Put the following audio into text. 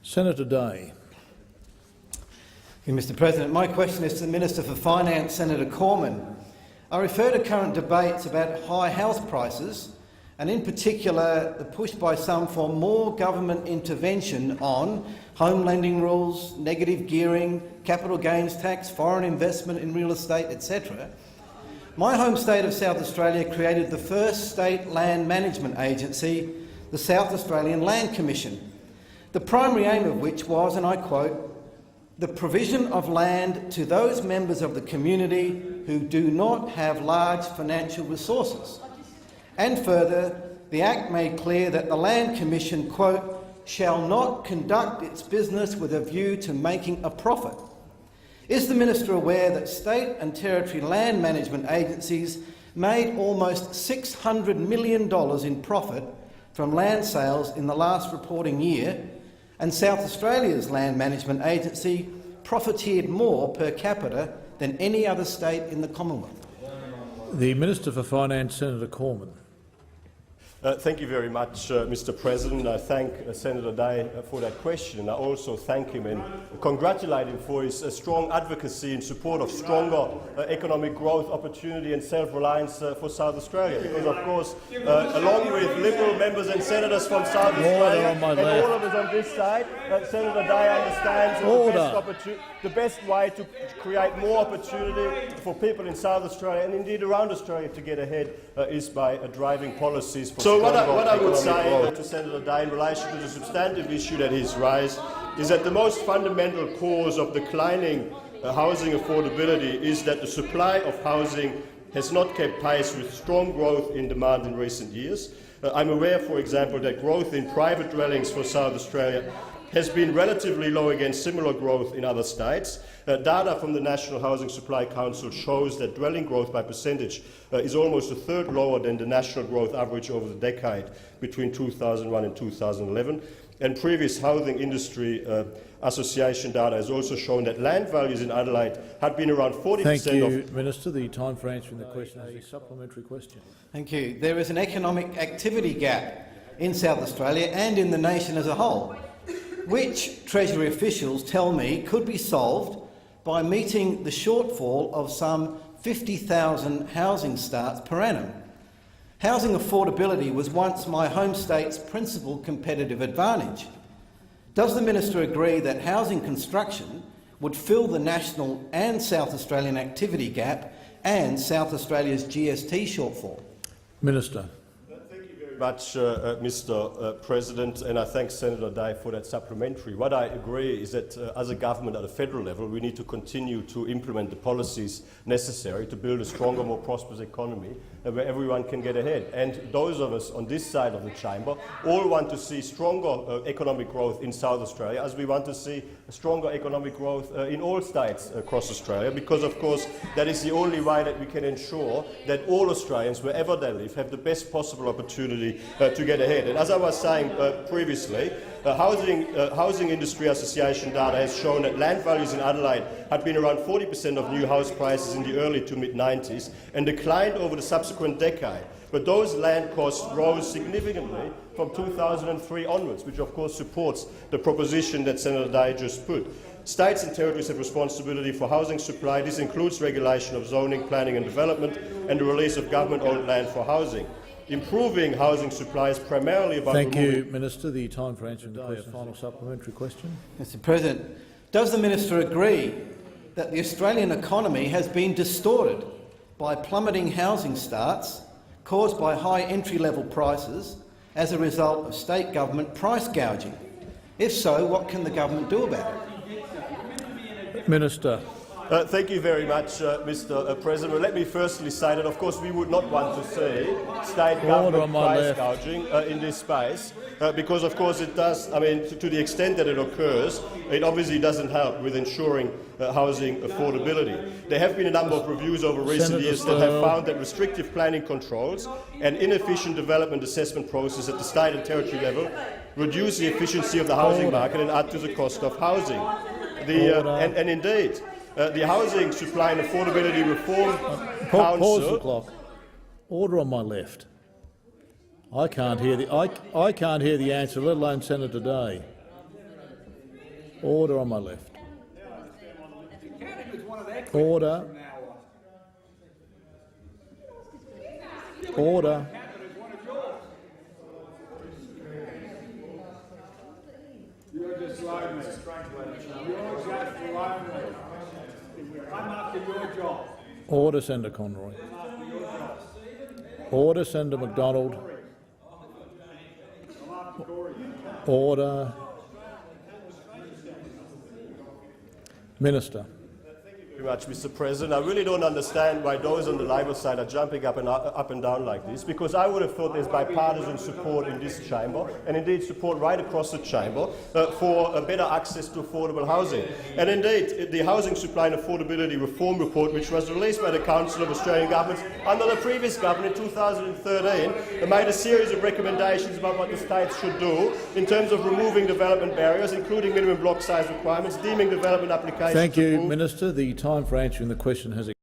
Senator Day. Thank you, Mr President. My question is to the Minister for Finance, Senator Cormann. I refer to current debates about high house prices and in particular the push by some for more government intervention on home lending rules, negative gearing, capital gains tax, foreign investment in real estate, etc. My home state of South Australia created the first state land management agency, the South Australian Land Commission, the primary aim of which was, and I quote, "the provision of land to those members of the community who do not have large financial resources." And further, the Act made clear that the Land Commission, quote, "shall not conduct its business with a view to making a profit." Is the Minister aware that state and territory land management agencies made almost $600 million in profit from land sales in the last reporting year, and South Australia's land management agency profiteered more per capita than any other state in the Commonwealth? The Minister for Finance, Senator Cormann. Thank you very much, Mr President. I thank Senator Day for that question, and I also thank him and congratulate him for his strong advocacy in support of stronger economic growth, opportunity and self-reliance for South Australia. Because, of course, along with Liberal members and senators from South Australia and all of us on this side, Senator Day understands the best way to create more opportunity for people in South Australia and indeed around Australia to get ahead is by driving policies for. So what I would say to Senator Day in relation to the substantive issue that he's raised is that the most fundamental cause of declining housing affordability is that the supply of housing has not kept pace with strong growth in demand in recent years. I'm aware, for example, that growth in private dwellings for South Australia has been relatively low against similar growth in other states. Data from the National Housing Supply Council shows that dwelling growth by percentage is almost a third lower than the national growth average over the decade between 2001 and 2011. And previous housing industry association data has also shown that land values in Adelaide had been around 40%. Thank you, Minister. The time for answering the question is a supplementary question. Thank you. There is an economic activity gap in South Australia and in the nation as a whole, which Treasury officials tell me could be solved by meeting the shortfall of some 50,000 housing starts per annum. Housing affordability was once my home state's principal competitive advantage. Does the Minister agree that housing construction would fill the national and South Australian activity gap and South Australia's GST shortfall? Minister. Much, Mr President, and I thank Senator Day for that supplementary. What I agree is that as a government at a federal level we need to continue to implement the policies necessary to build a stronger, more prosperous economy where everyone can get ahead. And those of us on this side of the chamber all want to see stronger economic growth in South Australia, as we want to see stronger economic growth in all states across Australia, because of course that is the only way that we can ensure that all Australians, wherever they live, have the best possible opportunity to get ahead. And as I was saying previously, Housing Industry Association data has shown that land values in Adelaide had been around 40% of new house prices in the early to mid-90s and declined over the subsequent decade. But those land costs rose significantly from 2003 onwards, which of course supports the proposition that Senator Day just put. States and territories have responsibility for housing supply. This includes regulation of zoning, planning and development and the release of government-owned land for housing. Improving housing supply is primarily about— Thank you, Minister. The time for answering the question. Final supplementary question. Mr President, does the Minister agree that the Australian economy has been distorted by plummeting housing starts caused by high entry-level prices as a result of state government price gouging? If so, what can the government do about it? Minister. Thank you very much, Mr President. Well, let me firstly say that, of course, we would not want to see state government price gouging in this space, because, of course, it does. I mean, to the extent that it occurs, it obviously doesn't help with ensuring housing affordability. There have been a number of reviews over recent years that have found that restrictive planning controls and inefficient development assessment process at the state and territory level reduce the efficiency of the housing market and add to the cost of housing. And indeed, the Housing Supply and Affordability Reform Council— Pause the clock. Order on my left. I can't hear the answer, let alone Senator Day. Order on my left. Order. Order. You're just lonely. You're just lonely. I'm after your job. Order, Senator Conroy. Order, Senator McDonald. Order. Minister. Very much, Mr. President. I really don't understand why those on the Labor side are jumping up and down like this, because I would have thought there's bipartisan support in this chamber, and indeed support right across the chamber, for a better access to affordable housing. And indeed, the Housing Supply and Affordability Reform Report, which was released by the Council of Australian Governments under the previous government in 2013, made a series of recommendations about what the states should do in terms of removing development barriers, including minimum block size requirements, deeming development applications Thank you, approved. Minister. The time for answering the question has